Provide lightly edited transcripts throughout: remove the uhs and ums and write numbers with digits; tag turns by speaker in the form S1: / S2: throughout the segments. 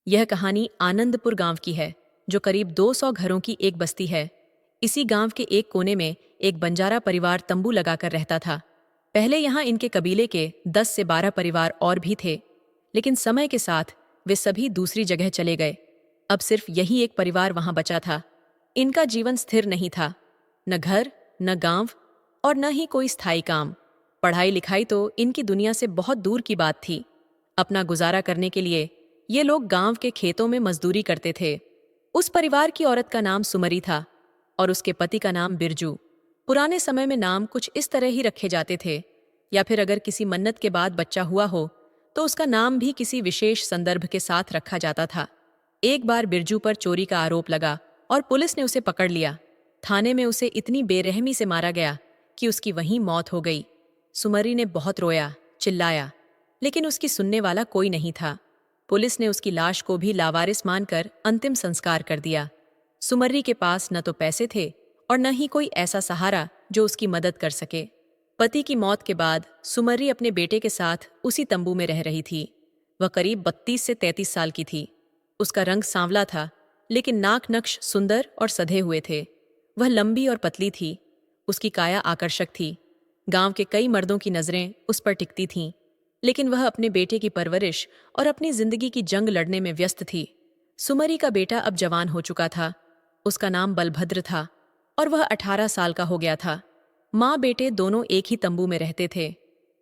S1: यह कहानी आनंदपुर गांव की है, जो करीब 200 घरों की एक बस्ती है। इसी गांव के एक कोने में एक बंजारा परिवार तंबू लगाकर रहता था। पहले यहाँ इनके कबीले के 10 से 12 परिवार और भी थे, लेकिन समय के साथ वे सभी दूसरी जगह चले गए। अब सिर्फ यही एक परिवार वहां बचा था। इनका जीवन स्थिर नहीं था, न घर, न गांव और न ही कोई स्थायी काम। पढ़ाई लिखाई तो इनकी दुनिया से बहुत दूर की बात थी। अपना गुजारा करने के लिए ये लोग गांव के खेतों में मजदूरी करते थे। उस परिवार की औरत का नाम सुमरी था और उसके पति का नाम बिरजू। पुराने समय में नाम कुछ इस तरह ही रखे जाते थे, या फिर अगर किसी मन्नत के बाद बच्चा हुआ हो तो उसका नाम भी किसी विशेष संदर्भ के साथ रखा जाता था। एक बार बिरजू पर चोरी का आरोप लगा और पुलिस ने उसे पकड़ लिया। थाने में उसे इतनी बेरहमी से मारा गया कि उसकी वहीं मौत हो गई। सुमरी ने बहुत रोया, चिल्लाया, लेकिन उसकी सुनने वाला कोई नहीं था। पुलिस ने उसकी लाश को भी लावारिस मानकर अंतिम संस्कार कर दिया। सुमर्री के पास न तो पैसे थे और न ही कोई ऐसा सहारा जो उसकी मदद कर सके। पति की मौत के बाद सुमर्री अपने बेटे के साथ उसी तंबू में रह रही थी। वह करीब 32 से 33 साल की थी। उसका रंग सांवला था, लेकिन नाक नक्श सुंदर और सधे हुए थे। वह लंबी और पतली थी। उसकी काया आकर्षक थी। गांव के कई मर्दों की नजरें उस पर टिकती थीं, लेकिन वह अपने बेटे की परवरिश और अपनी जिंदगी की जंग लड़ने में व्यस्त थी। सुमरी का बेटा अब जवान हो चुका था। उसका नाम बलभद्र था और वह 18 साल का हो गया था। माँ बेटे दोनों एक ही तंबू में रहते थे।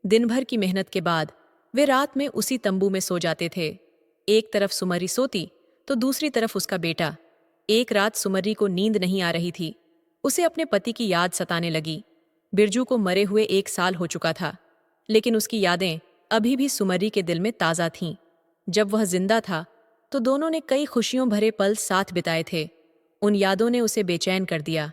S1: दिन भर की मेहनत के बाद वे रात में उसी तंबू में सो जाते थे। एक तरफ सुमरी सोती तो दूसरी तरफ उसका बेटा। एक रात सुमरी को नींद नहीं आ रही थी। उसे अपने पति की याद सताने लगी। बिरजू को मरे हुए 1 साल हो चुका था, लेकिन उसकी यादें अभी भी सुमरी के दिल में ताज़ा थीं। जब वह जिंदा था तो दोनों ने कई खुशियों भरे पल साथ बिताए थे। उन यादों ने उसे बेचैन कर दिया।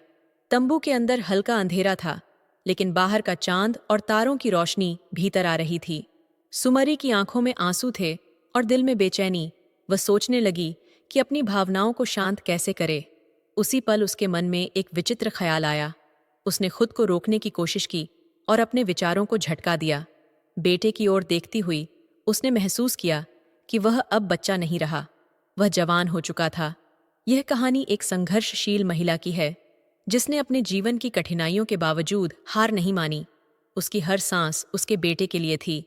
S1: तंबू के अंदर हल्का अंधेरा था, लेकिन बाहर का चांद और तारों की रोशनी भीतर आ रही थी। सुमरी की आंखों में आंसू थे और दिल में बेचैनी। वह सोचने लगी कि अपनी भावनाओं को शांत कैसे करे। उसी पल उसके मन में एक विचित्र ख्याल आया। उसने खुद को रोकने की कोशिश की और अपने विचारों को झटका दिया। बेटे की ओर देखती हुई उसने महसूस किया कि वह अब बच्चा नहीं रहा, वह जवान हो चुका था। यह कहानी एक संघर्षशील महिला की है, जिसने अपने जीवन की कठिनाइयों के बावजूद हार नहीं मानी। उसकी हर सांस उसके बेटे के लिए थी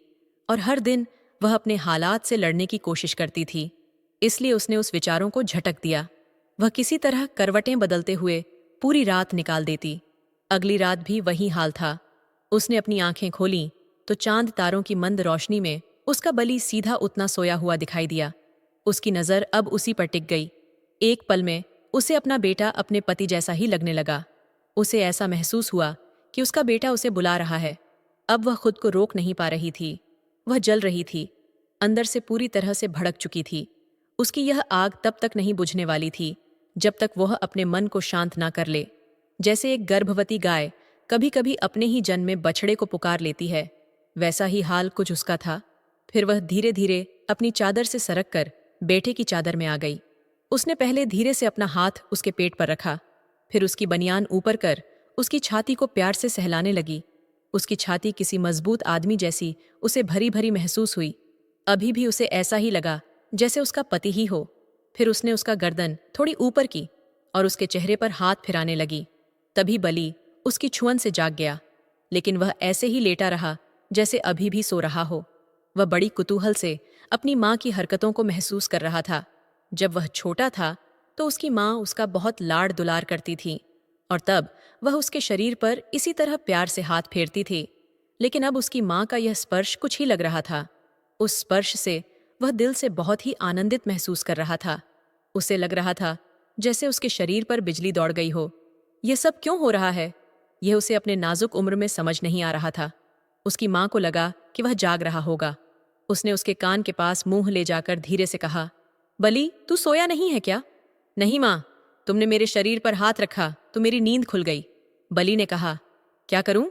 S1: और हर दिन वह अपने हालात से लड़ने की कोशिश करती थी। इसलिए उसने उस विचारों को झटक दिया। वह किसी तरह करवटें बदलते हुए पूरी रात निकाल देती। अगली रात भी वही हाल था। उसने अपनी आंखें खोलीं तो चांद तारों की मंद रोशनी में उसका बलि सीधा उतना सोया हुआ दिखाई दिया। उसकी नज़र अब उसी पर टिक गई। एक पल में उसे अपना बेटा अपने पति जैसा ही लगने लगा। उसे ऐसा महसूस हुआ कि उसका बेटा उसे बुला रहा है। अब वह खुद को रोक नहीं पा रही थी। वह जल रही थी, अंदर से पूरी तरह से भड़क चुकी थी। उसकी यह आग तब तक नहीं बुझने वाली थी जब तक वह अपने मन को शांत ना कर ले। जैसे एक गर्भवती गाय कभी कभी अपने ही जन्म में बछड़े को पुकार लेती है, वैसा ही हाल कुछ उसका था। फिर वह धीरे धीरे अपनी चादर से सरक कर बेटे की चादर में आ गई। उसने पहले धीरे से अपना हाथ उसके पेट पर रखा, फिर उसकी बनियान ऊपर कर उसकी छाती को प्यार से सहलाने लगी। उसकी छाती किसी मजबूत आदमी जैसी उसे भरी भरी महसूस हुई। अभी भी उसे ऐसा ही लगा जैसे उसका पति ही हो। फिर उसने उसका गर्दन थोड़ी ऊपर की और उसके चेहरे पर हाथ फिराने लगी। तभी बलि उसकी छुअन से जाग गया, लेकिन वह ऐसे ही लेटा रहा जैसे अभी भी सो रहा हो। वह बड़ी कुतूहल से अपनी माँ की हरकतों को महसूस कर रहा था। जब वह छोटा था तो उसकी माँ उसका बहुत लाड़ दुलार करती थी और तब वह उसके शरीर पर इसी तरह प्यार से हाथ फेरती थी। लेकिन अब उसकी माँ का यह स्पर्श कुछ ही लग रहा था। उस स्पर्श से वह दिल से बहुत ही आनंदित महसूस कर रहा था। उसे लग रहा था जैसे उसके शरीर पर बिजली दौड़ गई हो। यह सब क्यों हो रहा है? यह उसे अपने नाजुक उम्र में समझ नहीं आ रहा था। उसकी माँ को लगा कि वह जाग रहा होगा। उसने उसके कान के पास मुंह ले जाकर धीरे से कहा, बलि, तू सोया नहीं है क्या? नहीं माँ, तुमने मेरे शरीर पर हाथ रखा तो मेरी नींद खुल गई। बलि ने कहा, क्या करूं?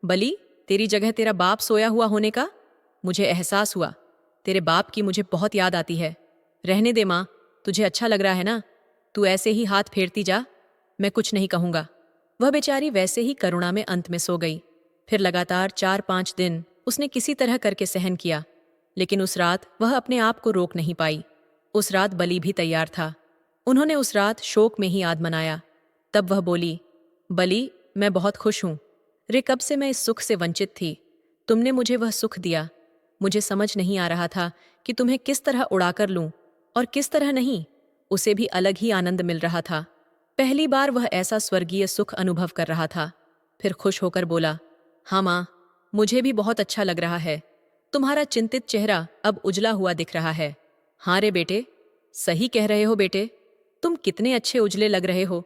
S1: बलि, तेरी जगह तेरा बाप सोया हुआ होने का। मुझे एहसास हुआ। तेरे बाप की मुझे बहुत याद आती है। रहने दे माँ, तुझे अच्छा लग रहा है ना? तू ऐसे ही हाथ फेरती जा, मैं कुछ नहीं कहूंगा। वह बेचारी वैसे ही करुणा में अंत में सो गई। फिर लगातार 4-5 दिन उसने किसी तरह करके सहन किया, लेकिन उस रात वह अपने आप को रोक नहीं पाई। उस रात बलि भी तैयार था। उन्होंने उस रात शोक में ही आद मनाया। तब वह बोली, बलि, मैं बहुत खुश हूं। रे, कब से मैं इस सुख से वंचित थी। तुमने मुझे वह सुख दिया। मुझे समझ नहीं आ रहा था कि तुम्हें किस तरह उड़ाकर लूं और किस तरह नहीं। उसे भी अलग ही आनंद मिल रहा था। पहली बार वह ऐसा स्वर्गीय सुख अनुभव कर रहा था। फिर खुश होकर बोला, हाँ माँ, मुझे भी बहुत अच्छा लग रहा है। तुम्हारा चिंतित चेहरा अब उजला हुआ दिख रहा है। हाँ रे बेटे, सही कह रहे हो बेटे, तुम कितने अच्छे उजले लग रहे हो।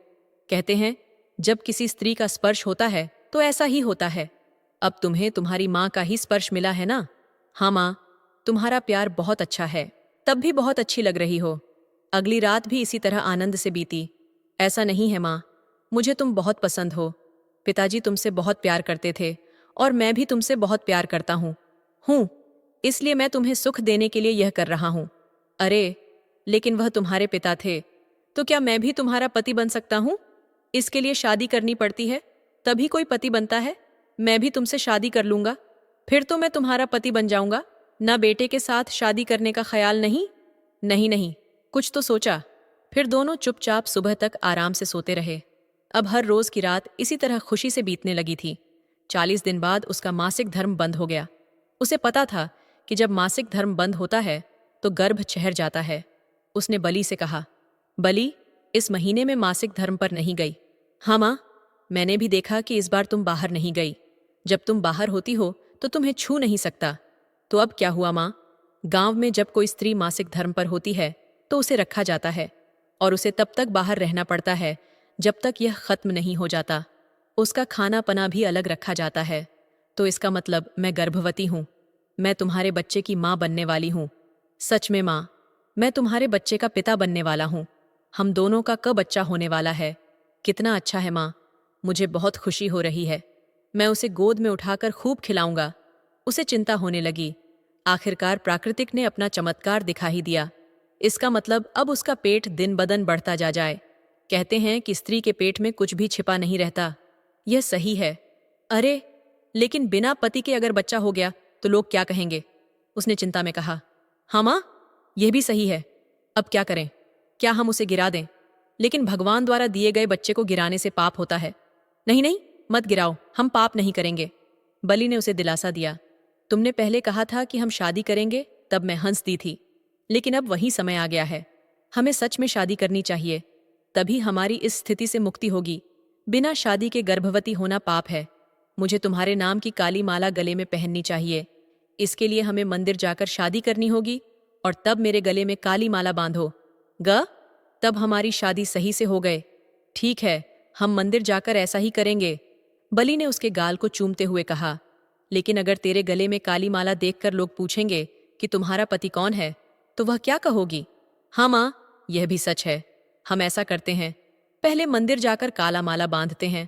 S1: कहते हैं जब किसी स्त्री का स्पर्श होता है तो ऐसा ही होता है। अब तुम्हें तुम्हारी माँ का ही स्पर्श मिला है ना। हाँ माँ, तुम्हारा प्यार बहुत अच्छा है। तब भी बहुत अच्छी लग रही हो। अगली रात भी इसी तरह आनंद से बीती। ऐसा नहीं है माँ, मुझे तुम बहुत पसंद हो। पिताजी तुमसे बहुत प्यार करते थे और मैं भी तुमसे बहुत प्यार करता हूँ, इसलिए मैं तुम्हें सुख देने के लिए यह कर रहा हूँ। अरे, लेकिन वह तुम्हारे पिता थे, तो क्या मैं भी तुम्हारा पति बन सकता हूँ? इसके लिए शादी करनी पड़ती है, तभी कोई पति बनता है। मैं भी तुमसे शादी कर लूंगा, फिर तो मैं तुम्हारा पति बन जाऊंगा ना। बेटे के साथ शादी करने का ख्याल नहीं? नहीं नहीं, कुछ तो सोचा। फिर दोनों चुपचाप सुबह तक आराम से सोते रहे। अब हर रोज की रात इसी तरह खुशी से बीतने लगी थी। 40 दिन बाद उसका मासिक धर्म बंद हो गया। उसे पता था कि जब मासिक धर्म बंद होता है तो गर्भ ठहर जाता है। उसने बलि से कहा, बलि, इस महीने में मासिक धर्म पर नहीं गई। हाँ माँ, मैंने भी देखा कि इस बार तुम बाहर नहीं गई। जब तुम बाहर होती हो तो तुम्हें छू नहीं सकता। तो अब क्या हुआ माँ? गांव में जब कोई स्त्री मासिक धर्म पर होती है तो उसे रखा जाता है और उसे तब तक बाहर रहना पड़ता है जब तक यह खत्म नहीं हो जाता। उसका खाना पना भी अलग रखा जाता है। तो इसका मतलब मैं गर्भवती हूँ। मैं तुम्हारे बच्चे की माँ बनने वाली हूँ। सच में माँ, मैं तुम्हारे बच्चे का पिता बनने वाला हूँ। हम दोनों का कब बच्चा होने वाला है? कितना अच्छा है माँ, मुझे बहुत खुशी हो रही है। मैं उसे गोद में उठाकर खूब खिलाऊंगा। उसे चिंता होने लगी। आखिरकार प्राकृतिक ने अपना चमत्कार दिखा ही दिया। इसका मतलब अब उसका पेट दिन बदन बढ़ता जा जाए। कहते हैं कि स्त्री के पेट में कुछ भी छिपा नहीं रहता। यह सही है। अरे, लेकिन बिना पति के अगर बच्चा हो गया तो लोग क्या कहेंगे? उसने चिंता में कहा। हाँ माँ, यह भी सही है। अब क्या करें? क्या हम उसे गिरा दें? लेकिन भगवान द्वारा दिए गए बच्चे को गिराने से पाप होता है। नहीं नहीं, मत गिराओ, हम पाप नहीं करेंगे। बलि ने उसे दिलासा दिया। तुमने पहले कहा था कि हम शादी करेंगे, तब मैं हंस दी थी। लेकिन अब वही समय आ गया है। हमें सच में शादी करनी चाहिए, तभी हमारी इस स्थिति से मुक्ति होगी। बिना शादी के गर्भवती होना पाप है। मुझे तुम्हारे नाम की काली माला गले में पहननी चाहिए। इसके लिए हमें मंदिर जाकर शादी करनी होगी और तब मेरे गले में काली माला बांधो तब हमारी शादी सही से हो गए। ठीक है, हम मंदिर जाकर ऐसा ही करेंगे। बलि ने उसके गाल को चूमते हुए कहा। लेकिन अगर तेरे गले में काली माला देखकर लोग पूछेंगे कि तुम्हारा पति कौन है, तो वह क्या कहोगी? हाँ माँ, यह भी सच है। हम ऐसा करते हैं, पहले मंदिर जाकर काला माला बांधते हैं,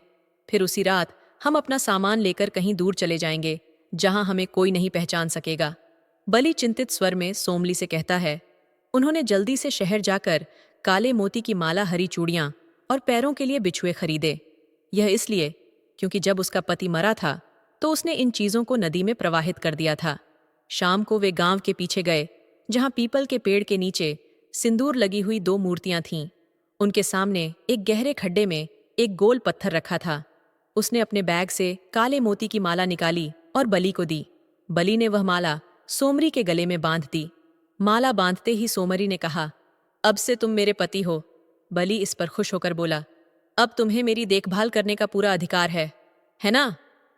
S1: फिर उसी रात हम अपना सामान लेकर कहीं दूर चले जाएंगे जहां हमें कोई नहीं पहचान सकेगा। बलि चिंतित स्वर में सोमली से कहता है। उन्होंने जल्दी से शहर जाकर काले मोती की माला, हरी चूड़ियां और पैरों के लिए बिछुए खरीदे। यह इसलिए क्योंकि जब उसका पति मरा था तो उसने इन चीजों को नदी में प्रवाहित कर दिया था। शाम को वे गांव के पीछे गए जहां पीपल के पेड़ के नीचे सिंदूर लगी हुई 2 मूर्तियां थीं। उनके सामने एक गहरे खड्डे में एक गोल पत्थर रखा था। उसने अपने बैग से काले मोती की माला निकाली और बलि को दी। बलि ने वह माला सोमरी के गले में बांध दी। माला बांधते ही सोमरी ने कहा, अब से तुम मेरे पति हो। बलि इस पर खुश होकर बोला, अब तुम्हें मेरी देखभाल करने का पूरा अधिकार है ना?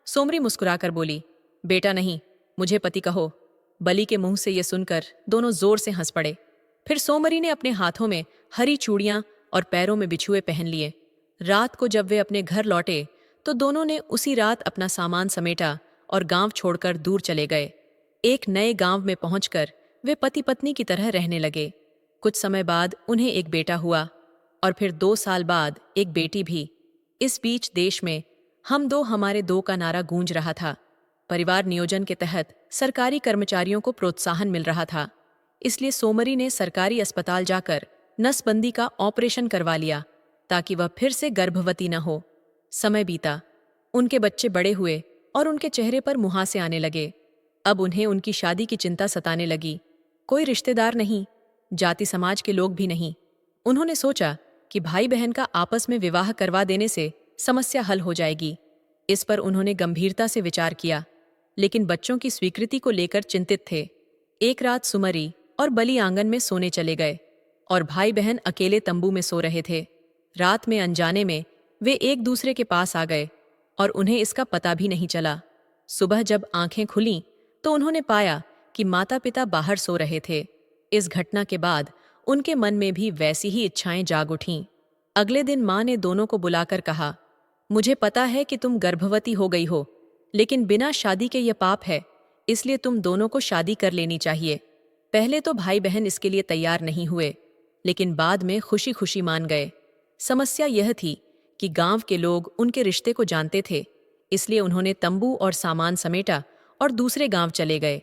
S1: सोमरी मुस्कुराकर बोली, बेटा नहीं, मुझे पति कहो। बलि के मुंह से यह सुनकर दोनों जोर से हंस पड़े। फिर सोमरी ने अपने हाथों में हरी चूड़ियां और पैरों में बिछुए पहन लिए। रात को जब वे अपने घर लौटे तो दोनों ने उसी रात अपना सामान समेटा और गांव छोड़कर दूर चले गए। एक नए गांव में पहुंचकर वे पति पत्नी की तरह रहने लगे। कुछ समय बाद उन्हें एक बेटा हुआ और फिर 2 साल बाद एक बेटी भी। इस बीच देश में हम दो हमारे दो का नारा गूंज रहा था। परिवार नियोजन के तहत सरकारी कर्मचारियों को प्रोत्साहन मिल रहा था। इसलिए सोमरी ने सरकारी अस्पताल जाकर नसबंदी का ऑपरेशन करवा लिया ताकि वह फिर से गर्भवती न हो। समय बीता, उनके बच्चे बड़े हुए और उनके चेहरे पर मुहासे आने लगे। अब उन्हें उनकी शादी की चिंता सताने लगी। कोई रिश्तेदार नहीं, जाति समाज के लोग भी नहीं। उन्होंने सोचा कि भाई बहन का आपस में विवाह करवा देने से समस्या हल हो जाएगी। इस पर उन्होंने गंभीरता से विचार किया, लेकिन बच्चों की स्वीकृति को लेकर चिंतित थे। एक रात सुमरी और बली आंगन में सोने चले गए और भाई बहन अकेले तंबू में सो रहे थे। रात में अनजाने में वे एक दूसरे के पास आ गए और उन्हें इसका पता भी नहीं चला। सुबह जब आंखें खुलीं तो उन्होंने पाया कि माता पिता बाहर सो रहे थे। इस घटना के बाद उनके मन में भी वैसी ही इच्छाएं जाग उठीं। अगले दिन माँ ने दोनों को बुलाकर कहा, मुझे पता है कि तुम गर्भवती हो गई हो, लेकिन बिना शादी के यह पाप है, इसलिए तुम दोनों को शादी कर लेनी चाहिए। पहले तो भाई बहन इसके लिए तैयार नहीं हुए, लेकिन बाद में खुशी खुशी मान गए। समस्या यह थी कि गांव के लोग उनके रिश्ते को जानते थे, इसलिए उन्होंने तंबू और सामान समेटा और दूसरे गांव चले गए।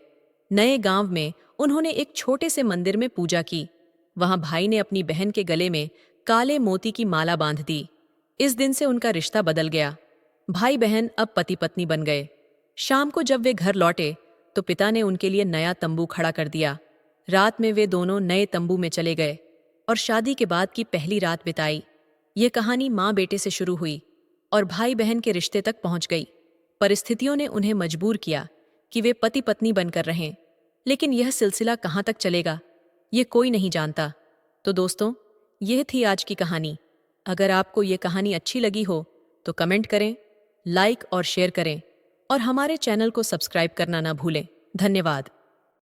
S1: नए गांव में उन्होंने एक छोटे से मंदिर में पूजा की। वहां भाई ने अपनी बहन के गले में काले मोती की माला बांध दी। इस दिन से उनका रिश्ता बदल गया। भाई बहन अब पति पत्नी बन गए। शाम को जब वे घर लौटे तो पिता ने उनके लिए नया तंबू खड़ा कर दिया। रात में वे दोनों नए तंबू में चले गए और शादी के बाद की पहली रात बिताई। ये कहानी माँ बेटे से शुरू हुई और भाई बहन के रिश्ते तक पहुंच गई। परिस्थितियों ने उन्हें मजबूर किया कि वे पति पत्नी बनकर रहें, लेकिन यह सिलसिला कहाँ तक चलेगा, ये कोई नहीं जानता। तो दोस्तों, यह थी आज की कहानी। अगर आपको ये कहानी अच्छी लगी हो तो कमेंट करें, लाइक और शेयर करें और हमारे चैनल को सब्सक्राइब करना ना भूलें। धन्यवाद।